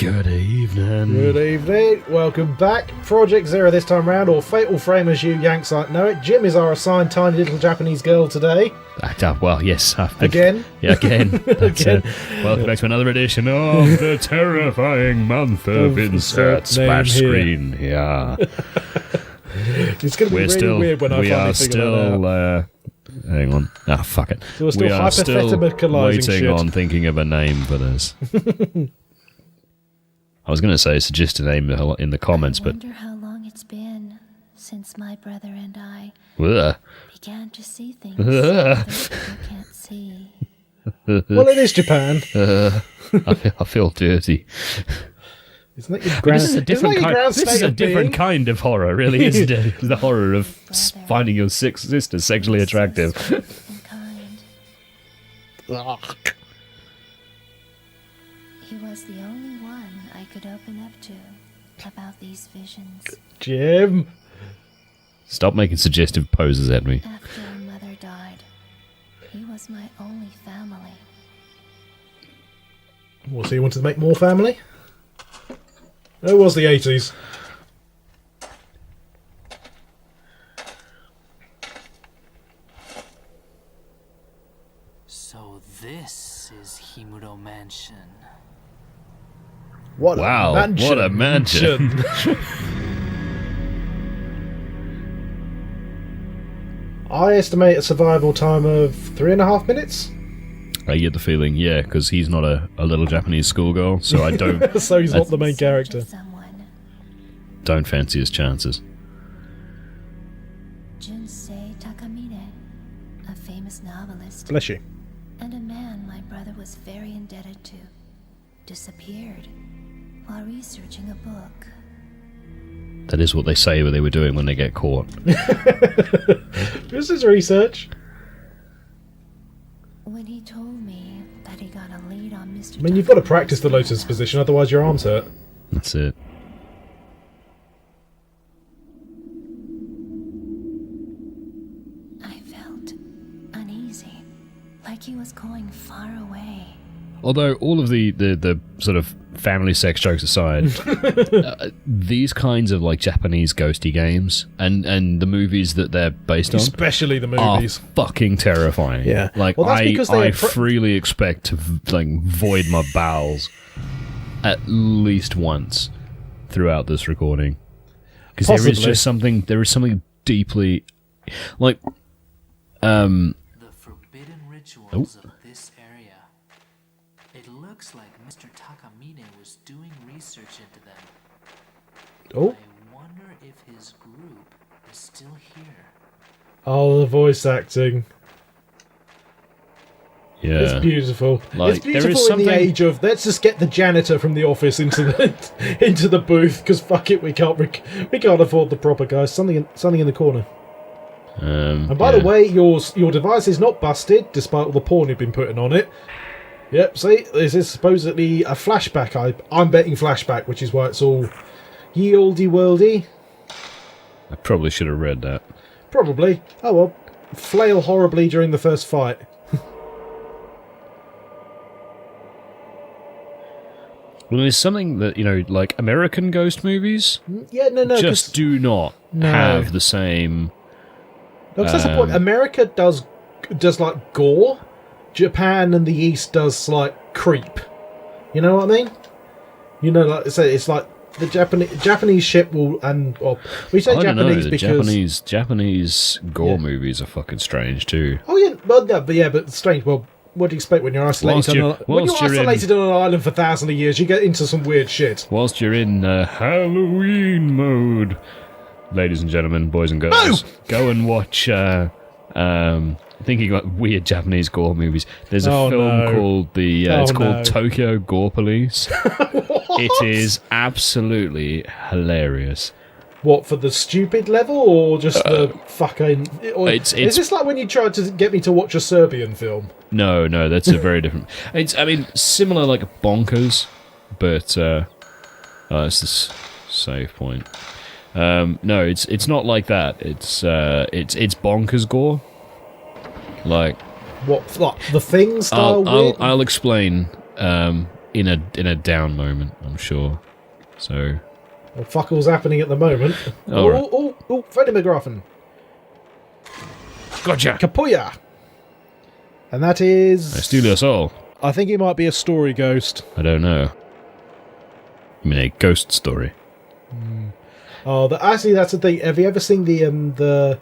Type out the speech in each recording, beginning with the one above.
Good evening. Good evening. Welcome back. Project Zero this time round, or Fatal Frame as you Yanks like know it. Jim is our assigned tiny little Japanese girl today. Well, yes. Again? Yeah, again. Again. Welcome back to another edition of the terrifying month of insert splash screen. Yeah. It's going to be really weird when I finally figure that out. Hang on. Ah, fuck it. So we're still waiting shit. on thinking of a name for this. I was going to say suggest a name in the comments, but... I wonder how long it's been since my brother and I began to see things that people can't see. Well, it is Japan. I feel dirty. Isn't that your grand, this is a different kind of horror, really, isn't it? The horror of finding your sister sexually attractive. He was the only one I could open up to about these visions. Jim! Stop making suggestive poses at me. After mother died, he was my only family. Well, so you wanted to make more family? It was the 80s. So this is Himuro Mansion. What a mansion! I estimate a survival time of 3.5 minutes. I get the feeling, yeah, because he's not a little Japanese schoolgirl, so I don't... So he's not the main character. Don't fancy his chances. Junsei Takamine, a famous novelist, Bless you. and a man my brother was very indebted to, disappeared while researching a book. That is what they say they were doing when they get caught. This is research. When he told me that he got a lead on Mr. I mean, you've got to practice the lotus position, otherwise your arms hurt. That's it. I felt uneasy, like he was going far away. Although, all of the sort of family sex jokes aside, these kinds of like Japanese ghosty games and the movies that they're based on, especially the movies, are fucking terrifying. Yeah, like well, I freely expect to like void my bowels at least once throughout this recording, because there is something deeply like The forbidden rituals of this area. It looks like Mr. Takamine was doing research into them. Oh. I wonder if his group is still here. Oh, the voice acting. Yeah, it's beautiful. Like, it's beautiful in the age of let's just get the janitor from the office into the booth, because fuck it, we can't afford the proper guys. Something in the corner. And by the way, your device is not busted, despite all the porn you've been putting on it. Yep, see, this is supposedly a flashback. I'm betting flashback, which is why it's all ye-olde-worldy. I probably should have read that. Probably. Oh well, flail horribly during the first fight. Well, there's something that, like American ghost movies just do not have the same... No, because that's the point. America does like gore. Japan and the East does like creep. You know what I mean? Like I say, it's like the Japanese ship will, and we say Japanese because Japanese gore movies are fucking strange too. Oh yeah, but strange. Well, what do you expect when you're isolated? When you're isolated on an island for thousands of years, you get into some weird shit. Whilst you're in Halloween mode, ladies and gentlemen, boys and girls, go and watch. Thinking about weird Japanese gore movies. There's a film called called Tokyo Gore Police. It is absolutely hilarious. What, for the stupid level, or just the fucking... is this like when you tried to get me to watch a Serbian film? No, that's a very different... similar like Bonkers, but... it's this save point. No, it's not like that. It's Bonkers gore. Like... What, like the Thing style weird? I'll explain in a down moment, I'm sure. So. Well, fuck all's happening at the moment. Oh, Freddie McGraffin. Gotcha. Kapuya. And that is... I steal your soul. I think it might be a story ghost. I don't know. I mean, a ghost story. Oh, actually, that's the thing. Have you ever seen the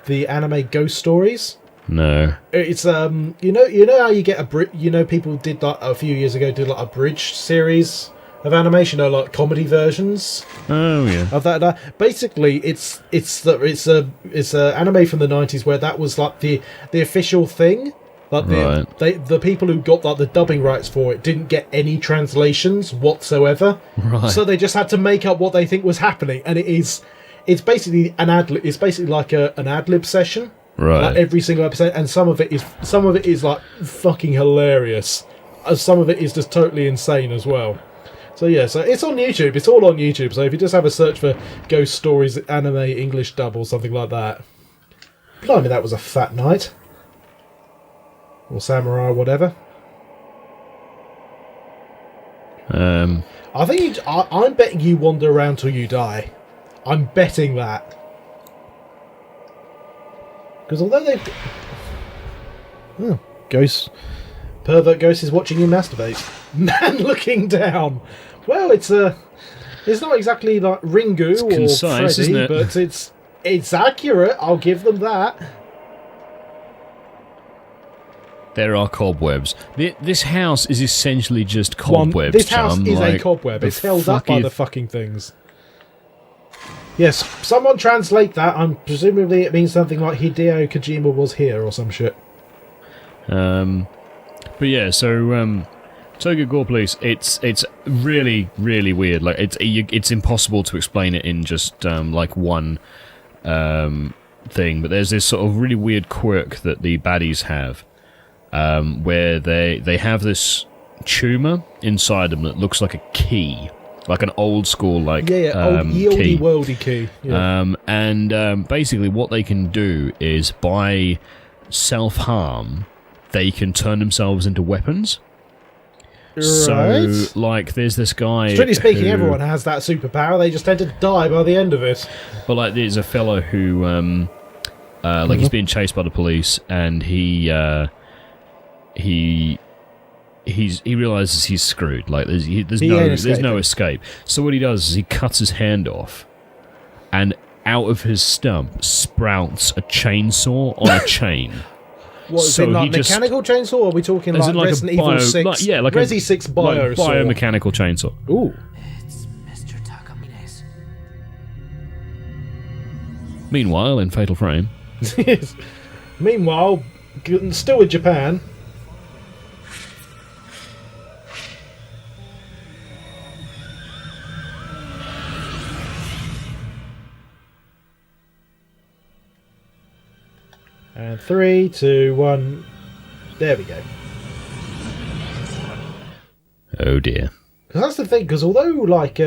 anime Ghost Stories? No. It's you know how you get people did like a few years ago did like a bridge series of animation, or like comedy versions. Oh yeah. Of that. Basically, it's a anime from the 90s where that was like the official thing. Like the people who got like the dubbing rights for it didn't get any translations whatsoever. Right. So they just had to make up what they think was happening, and it's basically an ad-lib. It's basically like an ad-lib session. Right. Like every single episode, and some of it is like fucking hilarious. Some of it is just totally insane as well. So yeah, so it's on YouTube. It's all on YouTube. So if you just have a search for Ghost Stories anime English dub or something like that. Blimey, that was a fat night. Or samurai or whatever. I think I'm betting you wander around till you die. I'm betting that. Because although they've... Pervert ghost is watching you masturbate. Man looking down. Well, it's not exactly like Ringu it's or concise, Freddy, isn't it? but it's accurate. I'll give them that. There are cobwebs. This house is essentially just cobwebs. This house chum. is like, a cobweb. It's held up fuck by is- the fucking things. Yes, someone translate that. Presumably it means something like Hideo Kojima was here or some shit. But yeah, so Tokyo Gore Police, it's really, really weird. Like it's impossible to explain it in just like one thing. But there's this sort of really weird quirk that the baddies have, where they have this tumor inside them that looks like a key. Like an old school, like old key. worldy key. Yeah. Basically what they can do is by self-harm, they can turn themselves into weapons. Right. So, like, there's this guy. Strictly speaking, who, everyone has that superpower. They just tend to die by the end of it. But like, there's a fellow who, he's being chased by the police, and he realizes he's screwed. Like there's no escape. So what he does is he cuts his hand off, and out of his stump sprouts a chainsaw on a chain. What is it, like mechanical chainsaw? Or are we talking like Resident Evil 6? Like Resi 6 bio like biomechanical chainsaw. Ooh. It's Mr. Takamine's. Meanwhile, in Fatal Frame. Meanwhile, still in Japan. And 3, 2, 1. There we go. Oh dear. Because that's the thing. Because although like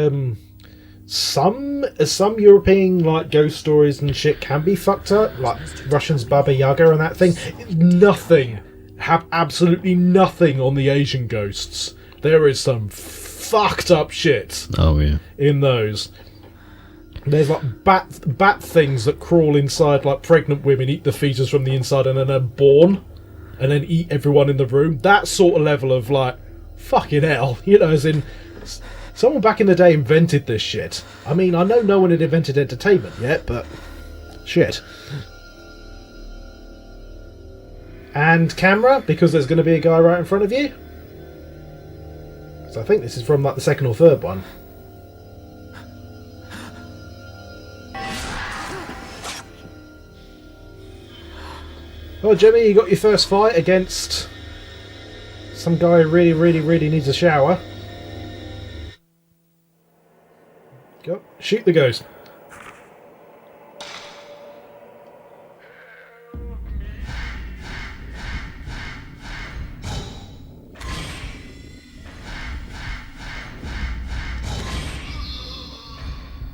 some European like ghost stories and shit can be fucked up, like Russian's Baba Yaga and that thing, absolutely nothing on the Asian ghosts. There is some fucked up shit. Oh yeah. In those. There's like bat things that crawl inside like pregnant women, eat the fetus from the inside, and then are born, and then eat everyone in the room. That sort of level of like, fucking hell, as in, someone back in the day invented this shit. I mean, I know no one had invented entertainment yet, but shit. And camera, because there's going to be a guy right in front of you. So I think this is from like the second or third one. Well, Jimmy, you got your first fight against some guy who really, really, really needs a shower. Go, shoot the ghost.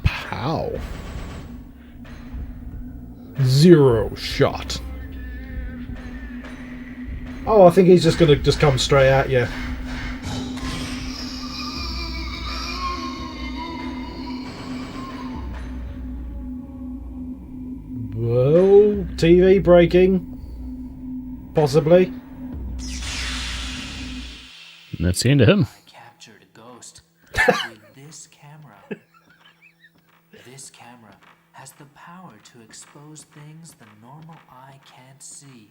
Pow. Zero shot. Oh, I think he's just going to come straight at you. Whoa, TV breaking. Possibly. And that's the end of him. I captured a ghost with this camera. This camera has the power to expose things the normal eye can't see.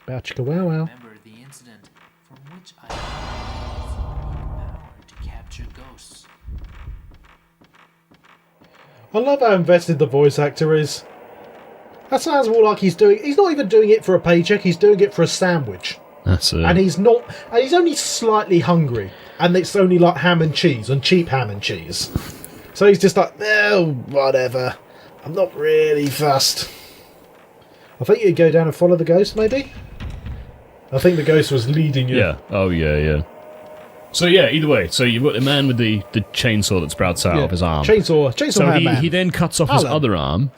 Bachka wow wow. Remember the incident from which I have the power to capture ghosts. I love how invested the voice actor is. That sounds more like he's not even doing it for a paycheck, he's doing it for a sandwich. That's it. And he's only slightly hungry. And it's only like ham and cheese, and cheap ham and cheese. So he's just like, oh, whatever. I'm not really fussed. I think you'd go down and follow the ghost, maybe? I think the ghost was leading you. Yeah. Oh, yeah. So yeah, either way. So you've got the man with the chainsaw that sprouts out of his arm. Chainsaw so man. he then cuts off his other arm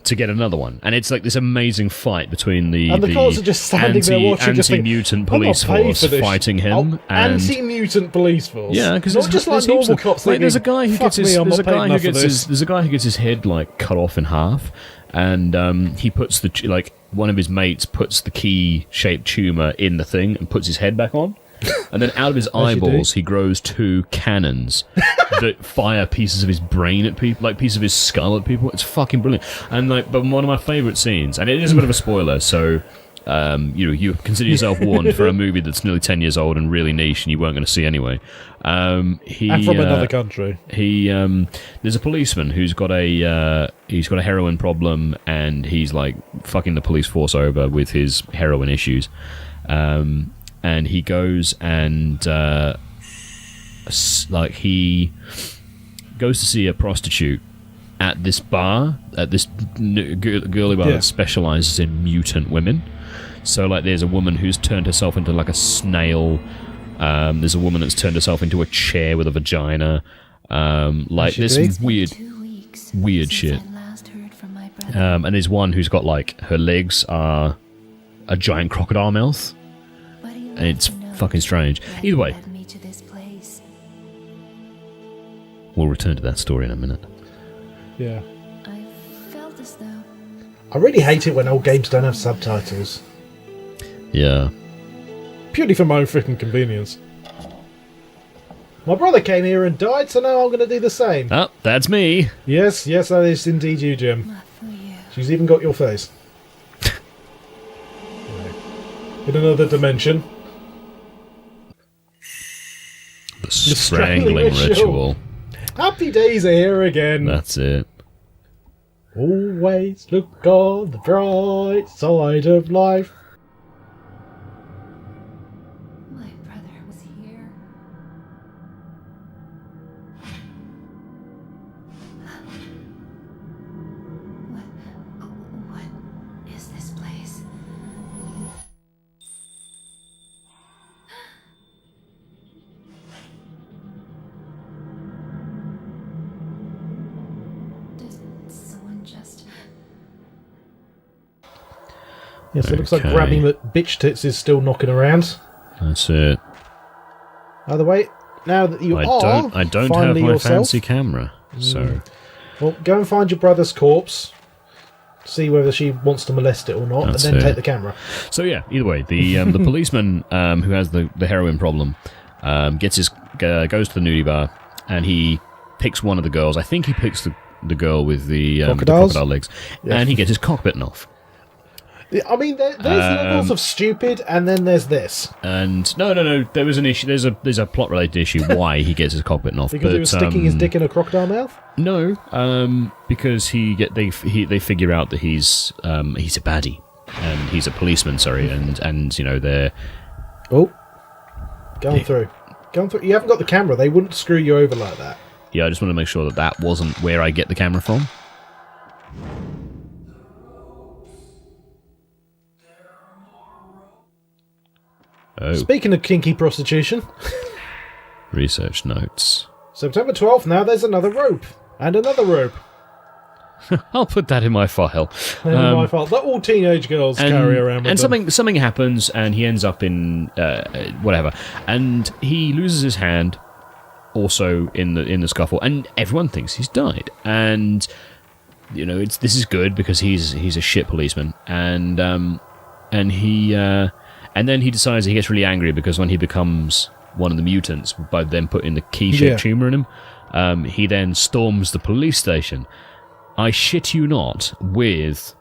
to get another one, and it's like this amazing fight between the cops are just standing there watching, just thinking, anti-mutant police force fighting him. And anti-mutant police force. Yeah, because not just like normal cops. Like, there's a guy who gets his head like cut off in half, and he puts one of his mates puts the key-shaped tumor in the thing and puts his head back on. And then out of his eyeballs, he grows 2 cannons that fire pieces of his brain at people, like pieces of his skull at people. It's fucking brilliant. And but one of my favourite scenes, and it is a bit of a spoiler, so you consider yourself warned for a movie that's nearly 10 years old and really niche, and you weren't going to see anyway. And from another country. There's a policeman who's got a heroin problem, and he's like fucking the police force over with his heroin issues. And he goes and he goes to see a prostitute at this bar, at this girly bar that specialises in mutant women. So like, there's a woman who's turned herself into like a snail. There's a woman that's turned herself into a chair with a vagina. There's some weird shit. And there's one who's got like, her legs are a giant crocodile mouth. And it's fucking strange. Either way, we'll return to that story in a minute. Yeah. I felt as though I really hate it when old games don't have subtitles. Yeah. Purely for my own freaking convenience. My brother came here and died, so now I'm going to do the same. Oh, that's me. Yes, that is indeed you, Jim. not for you. She's even got your face. In another dimension. The strangling ritual. Happy days are here again. That's it. Always look on the bright side of life. My brother was here. What is this place? Did someone just... Yes, it looks like grabbing the bitch tits is still knocking around. That's it. By the way, now that you I don't have finally my yourself, fancy camera, so well, go and find your brother's corpse, see whether she wants to molest it or not, That's and then it. take the camera. So yeah. Either way, the policeman who has the heroin problem goes to the nudie bar, and he picks one of the girls. I think he picks the girl with the crocodile legs, and he gets his cock bitten off. I mean, there's levels of stupid, and then there's this. And no, there was an issue. There's a plot related issue why he gets his cock bitten off. Because he was sticking his dick in a crocodile mouth. No, because they figure out that he's a baddie, and he's a policeman. Sorry, and they're going through. You haven't got the camera. They wouldn't screw you over like that. Yeah, I just want to make sure that wasn't where I get the camera from. Oh. Speaking of kinky prostitution, Research notes. September 12th, now there's another rope. And another rope. I'll put that in my file. My fault. That all teenage girls carry around with them. And something happens, and he ends up in whatever. And he loses his hand, also in the scuffle, and everyone thinks he's died. And this is good because he's a shit policeman, and then he decides he gets really angry because when he becomes one of the mutants by them putting the key-shaped tumor in him, he then storms the police station. I shit you not, with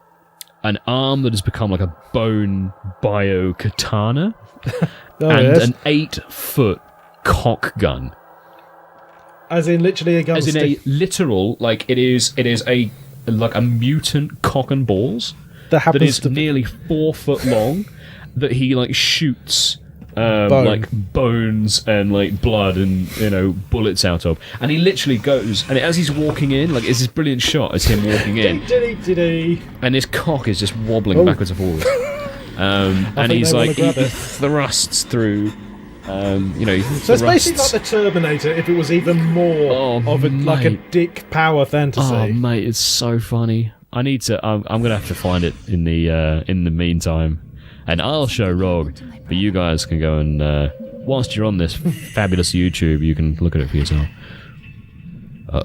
an arm that has become like a bone bio katana an 8-foot cock gun. As in literally a gun As in stick. a literal, like it is a mutant cock and balls that is nearly 4 foot long that he like shoots like bones and like blood and bullets out of, and he literally goes, and as he's walking in, like it's this brilliant shot as him walking in, and his cock is just wobbling backwards and forwards, and he's like he thrusts through. So it's basically like the Terminator if it was even more of like a dick power fantasy. Oh mate, it's so funny. I need to. I'm gonna have to find it in the meantime, and I'll show Rog, but you guys can go and whilst you're on this fabulous YouTube, you can look at it for yourself.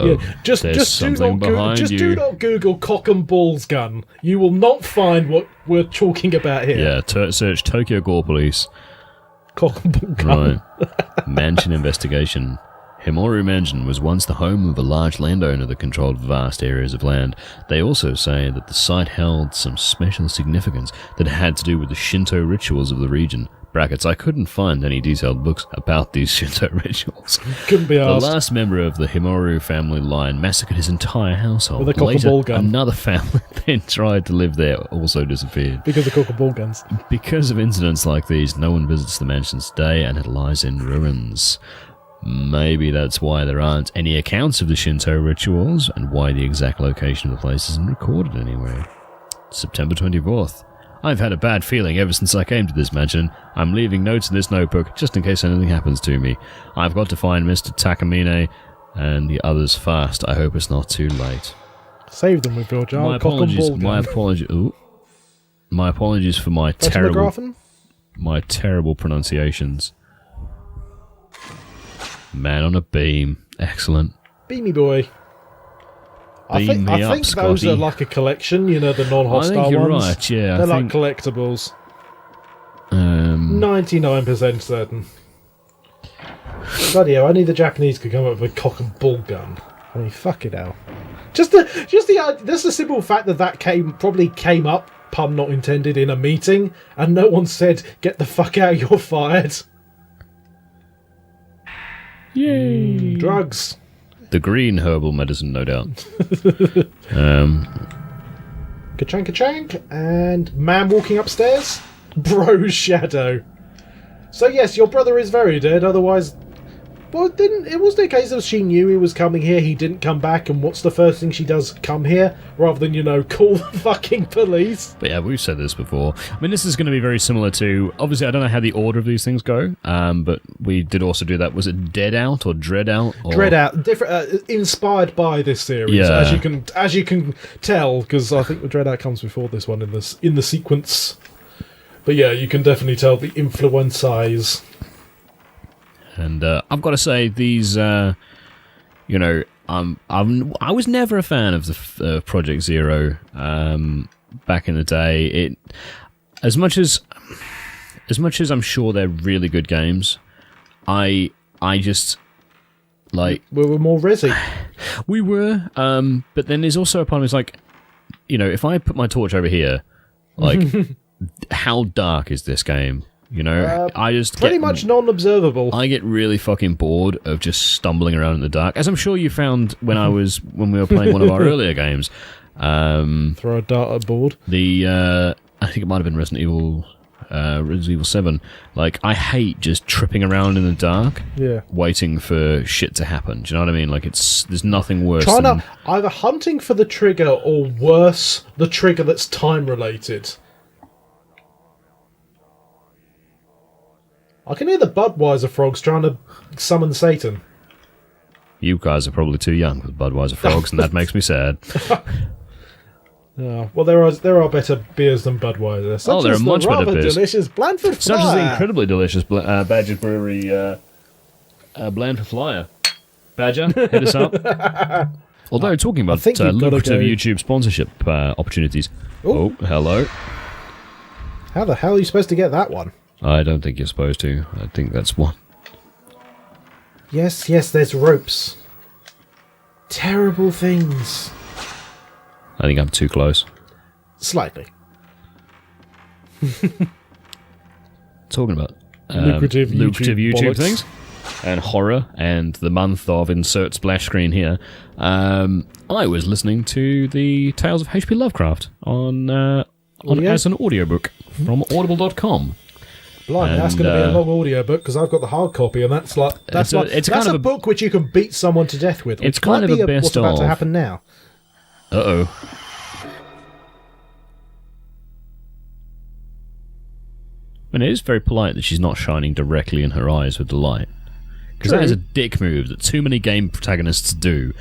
Yeah, just do not Google cock and balls gun. You will not find what we're talking about here. Yeah, search Tokyo Gore Police. Cock and ball gun. Right. Mansion investigation. Himoru Mansion was once the home of a large landowner that controlled vast areas of land. They also say that the site held some special significance that had to do with the Shinto rituals of the region. Brackets, I couldn't find any detailed books about these Shinto rituals. Couldn't be asked. The last member of the Himoru family line massacred his entire household. With a cock and ball gun. Another family then tried to live there also disappeared. Because of cock and ball guns. Because of incidents like these, no one visits the mansion today and it lies in ruins. Maybe that's why there aren't any accounts of the Shinto rituals and why the exact location of the place isn't recorded anywhere. September 24th. I've had a bad feeling ever since I came to this mansion. I'm leaving notes in this notebook just in case anything happens to me. I've got to find Mr. Takamine and the others fast. I hope it's not too late. Save them with your jar. My apologies for my terrible pronunciations. Man on a beam. Excellent. Beamy boy. I think those are like a collection, the non-hostile ones. I think you're right, yeah. They're like collectibles. 99% certain. Bloody hell, only the Japanese could come up with a cock and ball gun. I mean, fuck it hell. Just the simple fact that probably came up, pun not intended, in a meeting, and no one said, "Get the fuck out, you're fired." Yay! Drugs. The green herbal medicine, no doubt. Ka-chank, ka-chank, and man walking upstairs. Bro's shadow. So yes, your brother is very dead, otherwise... Well, it wasn't a case of she knew he was coming here, he didn't come back, and what's the first thing she does? Come here, rather than, call the fucking police. But yeah, we've said this before. I mean, this is going to be very similar to... Obviously, I don't know how the order of these things go, but we did also do that. Was it Dead Out or Dread Out? Or... Dread Out. Different, inspired by this series, yeah. as you can tell, because I think the Dread Out comes before this one in the sequence. But yeah, you can definitely tell the influences. And I've got to say, these, I was never a fan of the Project Zero back in the day. As much as I'm sure they're really good games, I just like we were more resi. We were, but then there's also a part of it's like, if I put my torch over here, like, how dark is this game? I just pretty much non-observable. I get really fucking bored of just stumbling around in the dark, as I'm sure you found when we were playing one of our earlier games. Throw a dart at a board. I think it might have been Resident Evil 7. Like, I hate just tripping around in the dark, waiting for shit to happen. Do you know what I mean? Like, there's nothing worse than either hunting for the trigger or worse, the trigger that's time related. I can hear the Budweiser frogs trying to summon Satan. You guys are probably too young for Budweiser frogs, and that makes me sad. Well, there are better beers than Budweiser. There are much better beers. Delicious Blandford Flyer. Such as the incredibly delicious Badger Brewery Blandford Flyer. Badger, hit us up. Although, talking about think you've gotta lucrative go- YouTube sponsorship opportunities. Ooh. Oh, hello. How the hell are you supposed to get that one? I don't think you're supposed to. I think that's one. Yes, there's ropes. Terrible things. I think I'm too close. Slightly. Talking about Lucrative YouTube bollocks. things and horror and the month of insert splash screen here. I was listening to the Tales of H.P. Lovecraft on as an audiobook from audible.com. Blimey, that's going to be a long audiobook because I've got the hard copy, and that's a book which you can beat someone to death with. It's kind of a best what's about to happen now. Uh-oh. And it is very polite that she's not shining directly in her eyes with the light. Because that is a dick move that too many game protagonists do,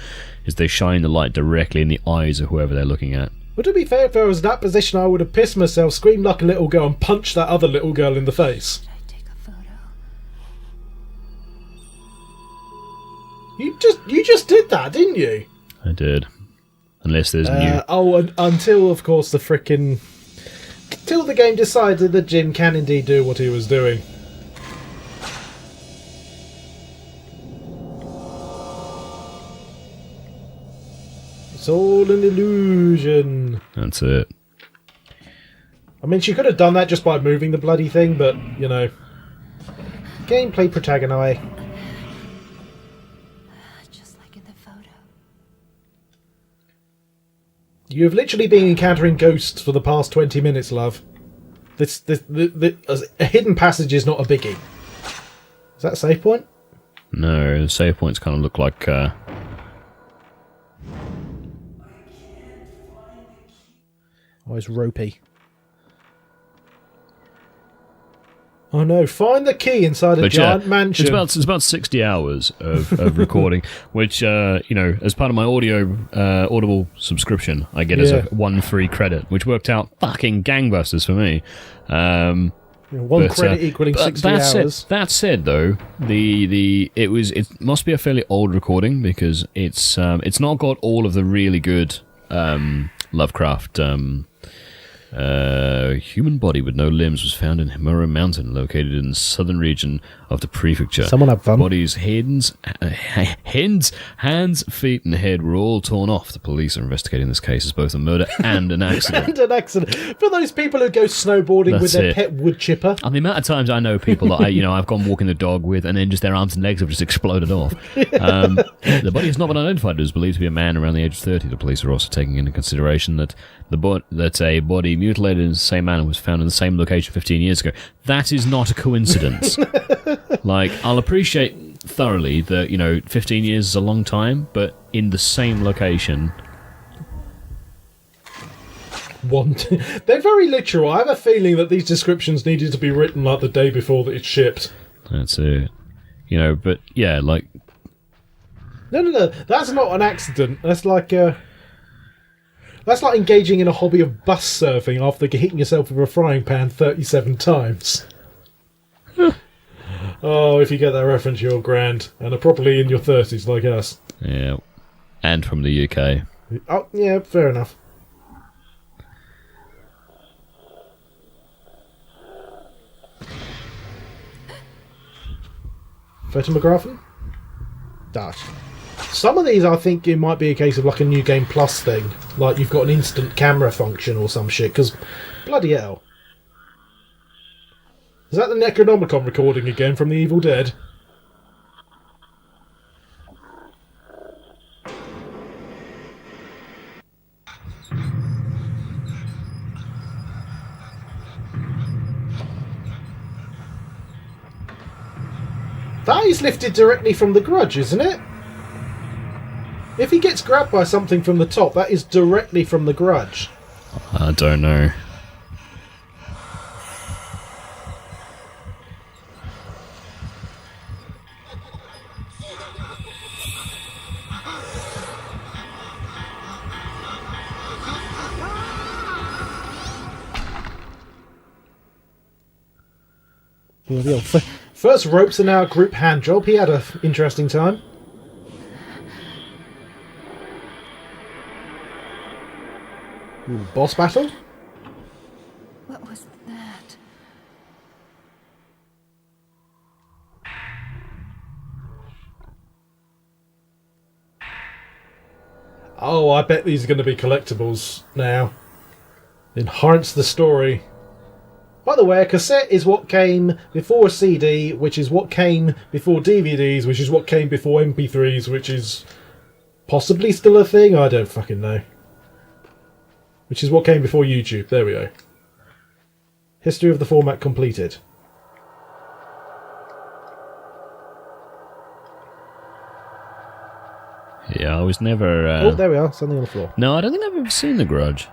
is they shine the light directly in the eyes of whoever they're looking at. But to be fair, if I was in that position, I would have pissed myself, screamed like a little girl, and punched that other little girl in the face. Should I take a photo? You just did that, didn't you? I did. Unless there's new... Until, of course, till the game decided that Jim can indeed do what he was doing. It's all an illusion. That's it. I mean, she could have done that just by moving the bloody thing, but, you know. Gameplay protagonize. Just like in the photo. You have literally been encountering ghosts for the past 20 minutes, love. A hidden passage is not a biggie. Is that a save point? No, the save points kind of look like... Oh, it's ropey. Oh no, find the key inside a giant mansion. It's about 60 hours of recording, which, as part of my Audible subscription, I get as a 1 free credit, which worked out fucking gangbusters for me. One credit equaling 60 hours. That said, though, it must be a fairly old recording because it's not got all of the really good Lovecraft. Human body with no limbs was found in Himura Mountain, located in the southern region of the prefecture. Someone have fun. Body's hands, feet, and head were all torn off. The police are investigating this case as both a murder and an accident. And an accident. For those people who go snowboarding with their pet wood chipper. And the amount of times I know people that I've gone walking the dog with, and then just their arms and legs have just exploded off. The body has not been identified. It is believed to be a man around the age of 30. The police are also taking into consideration that a body mutilated in the same manner was found in the same location 15 years ago. That is not a coincidence. I'll appreciate thoroughly that, 15 years is a long time, but in the same location. They're very literal. I have a feeling that these descriptions needed to be written like the day before that it's shipped. That's it. But yeah, like... No. That's not an accident. That's like engaging in a hobby of bus surfing after hitting yourself with a frying pan 37 times. Oh, if you get that reference, you're grand. And are properly in your 30s like us. Yeah. And from the UK. Oh, yeah, fair enough. Photomography? Dash. Some of these, I think it might be a case of like a New Game Plus thing. Like you've got an instant camera function or some shit, because bloody hell. Is that the Necronomicon recording again from The Evil Dead? That is lifted directly from The Grudge, isn't it? If he gets grabbed by something from the top, that is directly from The Grudge. I don't know. First ropes are now a group hand job. He had an interesting time. Ooh, boss battle? What was that? Oh, I bet these are going to be collectibles now. Enhance the story. By the way, a cassette is what came before a CD, which is what came before DVDs, which is what came before MP3s, which is possibly still a thing. I don't fucking know. Which is what came before YouTube. There we go. History of the format completed. Yeah, I was never... Oh, there we are. Something on the floor. No, I don't think I've ever seen The Grudge.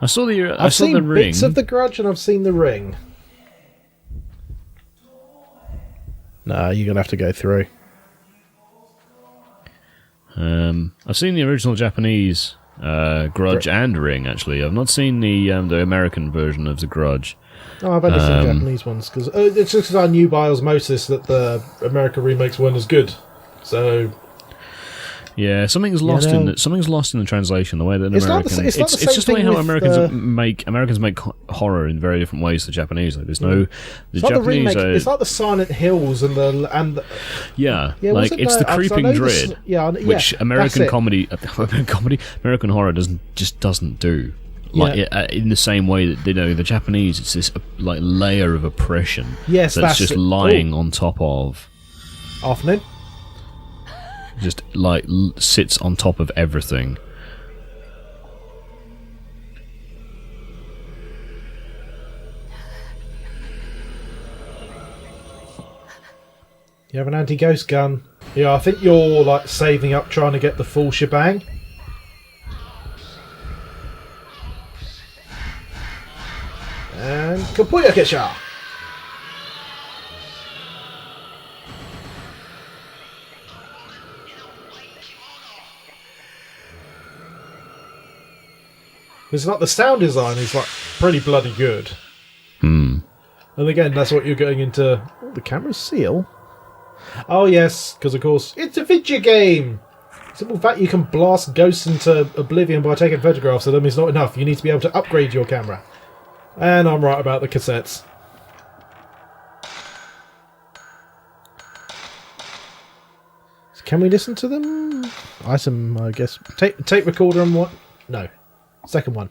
I saw the I've seen the Ring. bits of The Grudge and I've seen The Ring. Nah, you're going to have to go through. I've seen the original Japanese Grudge and Ring, actually. I've not seen the American version of The Grudge. Oh, I've only seen Japanese ones, because it's just because I knew by osmosis that the American remakes weren't as good. So... Yeah, something's lost in the translation. The way that it's just the way how Americans make horror in very different ways to the Japanese. Like there's no the Japanese. It's like the Silent Hills and the like it's the creeping dread. Which American American horror doesn't do. Like in the same way that the Japanese, it's this like layer of oppression. Yes, that's just lying on top of. Afternoon. Just like sits on top of everything. You have an anti-ghost gun. Yeah, I think you're like saving up trying to get the full shebang. And Kapuya Kesha! It's like the sound design is like pretty bloody good. And again, that's what you're going into. Oh, the camera's seal. Oh yes, because of course it's a video game. Simple fact you can blast ghosts into oblivion by taking photographs of them is not enough. You need to be able to upgrade your camera. And I'm right about the cassettes. So can we listen to them? Item, I guess. Tape recorder and what? No. Second one.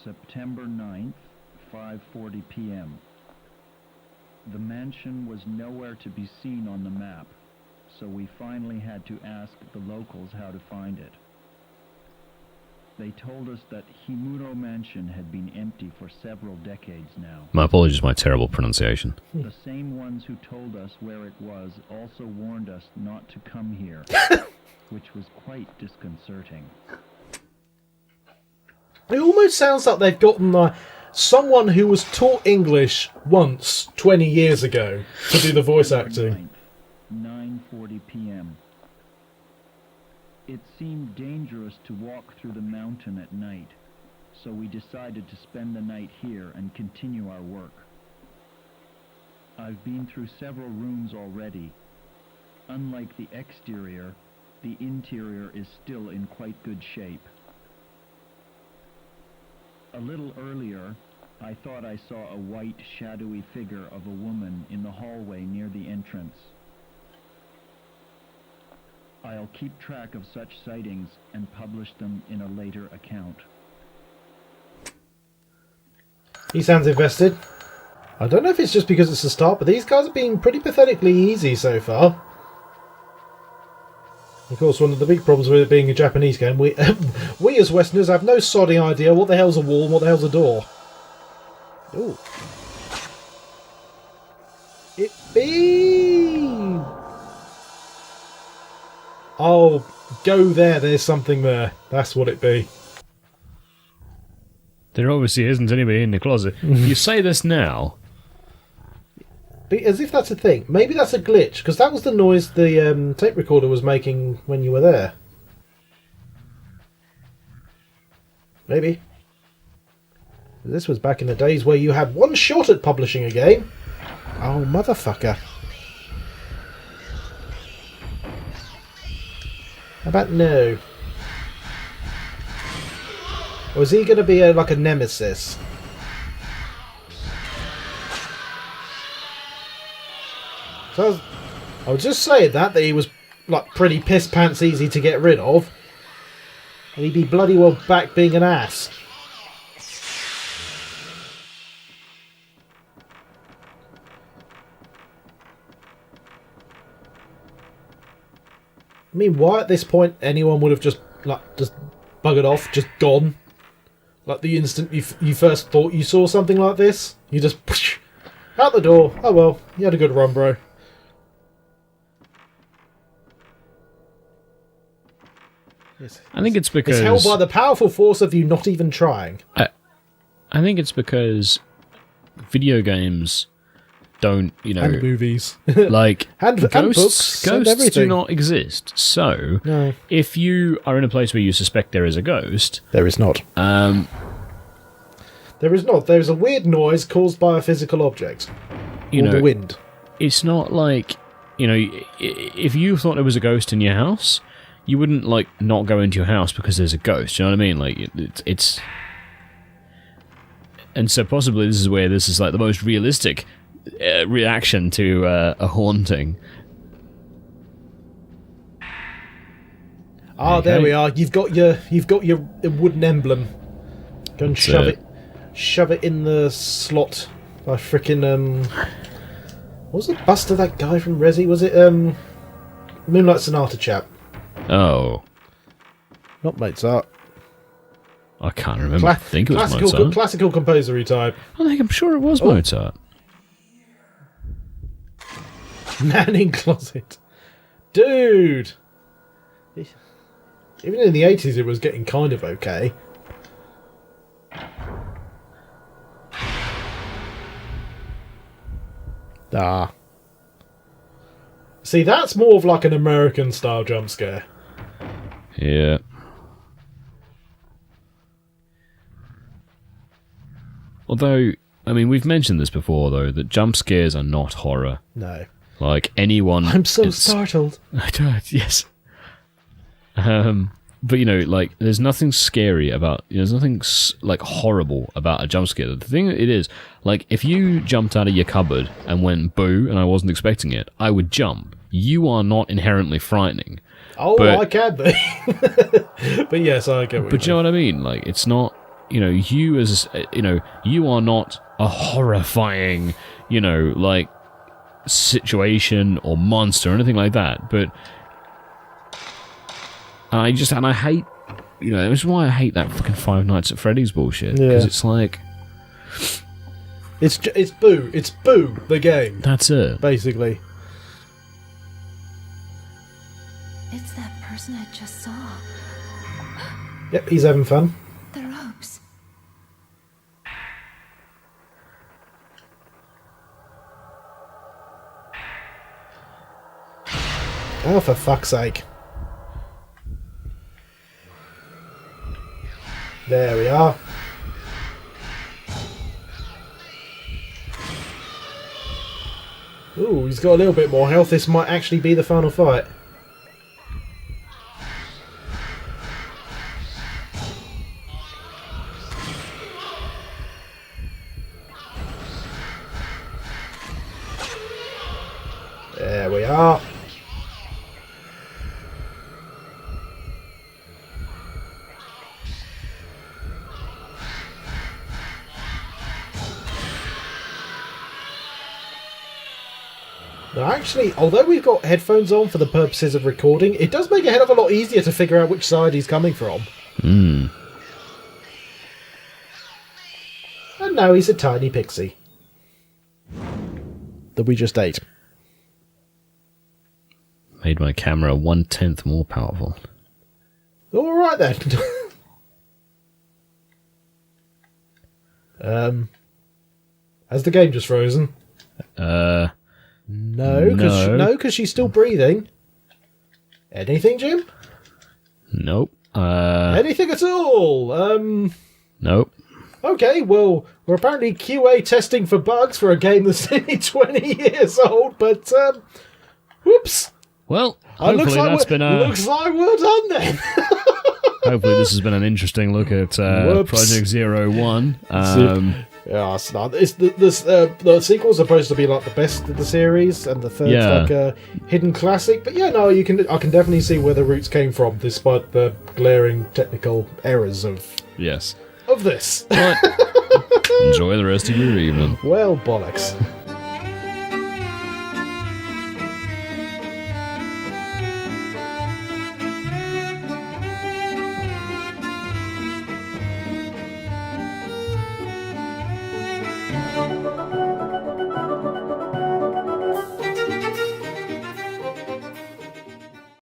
September 9th, 5:40 p.m. The mansion was nowhere to be seen on the map, so we finally had to ask the locals how to find it. They told us that Himuro Mansion had been empty for several decades now. My apologies for my terrible pronunciation. The same ones who told us where it was also warned us not to come here, which was quite disconcerting. It almost sounds like they've gotten someone who was taught English once 20 years ago to do the voice acting. 9:40 p.m. It seemed dangerous to walk through the mountain at night, so we decided to spend the night here and continue our work. I've been through several rooms already. Unlike the exterior, the interior is still in quite good shape. A little earlier, I thought I saw a white, shadowy figure of a woman in the hallway near the entrance. I'll keep track of such sightings and publish them in a later account. He sounds invested. I don't know if it's just because it's the start, but these guys have been pretty pathetically easy so far. Of course, one of the big problems with it being a Japanese game, we as Westerners have no sodding idea what the hell's a wall and what the hell's a door. Ooh. It be. Oh, go there. There's something there. That's what it be. There obviously isn't anybody in the closet. You say this now. As if that's a thing. Maybe that's a glitch, because that was the noise the tape recorder was making when you were there. Maybe. This was back in the days where you had one shot at publishing a game. Oh, motherfucker. How about no? Or is he going to be like a nemesis? So I was just saying that he was like pretty piss pants easy to get rid of, and he'd be bloody well back being an ass. I mean, why at this point anyone would have just buggered off, just gone? Like the instant you first thought you saw something like this, you just out the door. Oh well, you had a good run, bro. I think it's because... It's held by the powerful force of you not even trying. I think it's because video games don't, And movies. like, and ghosts and everything. do not exist. So, No. if you are in a place where you suspect there is a ghost... There is not. There is not. There is a weird noise caused by a physical object. The wind. It's not like, if you thought there was a ghost in your house... You wouldn't, not go into your house because there's a ghost, you know what I mean? Like, it's... And so possibly this is where this is, the most realistic reaction to a haunting. Ah, okay. There we are. You've got your wooden emblem. Go and shove it in the slot by frickin' what was it? Buster, that guy from Resi? Was it Moonlight Sonata chap? Oh. Not Mozart. I can't remember. I think it was Mozart. Classical composer type. I'm sure it was Mozart. Man in closet. Dude! Even in the 80s it was getting kind of okay. Ah. See, that's more of like an American style jump scare. Yeah. Although, we've mentioned this before, though, that jump scares are not horror. No. Like, anyone... I'm so startled. Yes. But, there's nothing scary about... there's nothing, horrible about a jump scare. The thing it is, if you jumped out of your cupboard and went boo and I wasn't expecting it, I would jump. You are not inherently frightening. Oh, I can be. But yes, I get what But you know what I mean? It's not... you as... you are not a horrifying, situation or monster or anything like that. But... I hate... this is why I hate that fucking Five Nights at Freddy's bullshit. Because it's like... It's Boo. It's Boo, the game. That's it. Basically. It's that person I just saw. Yep, he's having fun. The ropes. Oh, for fuck's sake. There we are. Ooh, he's got a little bit more health. This might actually be the final fight. There we are. Now actually, although we've got headphones on for the purposes of recording, it does make a hell of a lot easier to figure out which side he's coming from. Hmm. And now he's a tiny pixie. That we just ate. Made my camera 1/10 more powerful. Alright then. Has the game just frozen? No, because she's still breathing. Anything, Jim? Nope. Anything at all? Nope. Okay, well, we're apparently QA testing for bugs for a game that's only 20 years old, but, whoops. Well, hopefully looks like that's been looks like we're done then. Hopefully this has been an interesting look at Project 01. Yeah, it's not. It's the sequel's supposed to be like the best of the series, and the third's like a hidden classic. But yeah, no, I can definitely see where the roots came from, despite the glaring technical errors of yes of this. Right. Enjoy the rest of your evening. Well, bollocks.